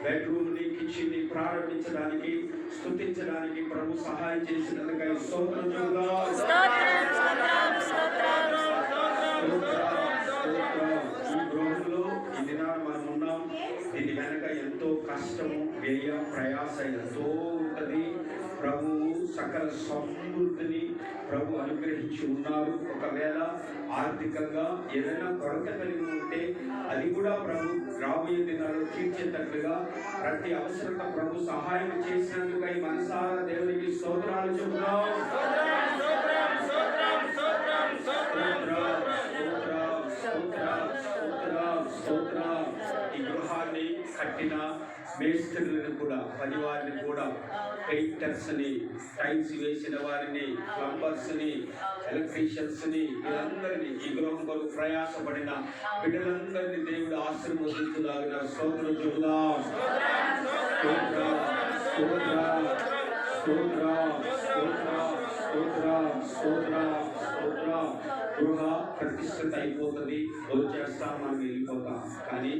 Bedroom ని, kitchen ని ప్రారంభించడానికి, స్తుతించడానికి ప్రభు సహాయం చేసినందుకై స్తోత్రం చెబుదాం. ఈ గృహంలో ఈ దినాన మనం ఉన్నాం. దీని వెనక ఎంతో కష్టము, వ్యయ, ప్రయాస ఎంతో ఉంటది. ప్రభువు సకల సమృద్ధిని ప్రభు అనుగ్రహించి ఉన్నారు. ఒకవేళ ఆర్థికంగా ఏదైనా కొరత కలిగి ఉంటే అది కూడా ప్రభు రాబోయే దినాల్లో తీర్చేటట్లుగా ప్రతి అవసరత ప్రభు సహాయం చేసినందుకై మనసారా దేవునికి స్తోత్రాలు చెబుదాం. ఈ గృహాన్ని కట్టిన మేస్త్రులను కూడా, పనివారిని కూడా, పెయింటర్స్ ని, టైల్స్ వేసిన వారిని, ప్లంబర్స్ ని, ఎలక్ట్రీషియన్స్ ని, వీళ్ళందరినీ, ఈ గృహం కొరకు ప్రయాసపడిన బిడ్డలందరినీ దేవుడు ఆశీర్వదించులాగిన స్తోత్రం చెబుదాం. గృహ ప్రతిష్ఠిత అయిపోతుంది, వచ్చేస్తాం, మనం వెళ్ళిపోతాం. కానీ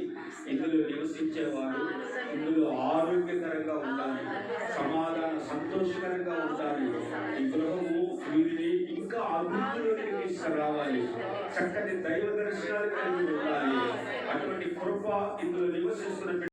ఇందులో నివసించేవారు ఇందులో ఆరోగ్యకరంగా ఉండాలి, సమాధాన సంతోషకరంగా ఉండాలి. ఈ గృహము వీరిని ఇంకా అభివృద్ధిలోకి తీసుకురావాలి, చక్కటి దైవ దర్శనాలు కలిగి ఉండాలి. అటువంటి కృప ఇందులో నివసిస్తున్న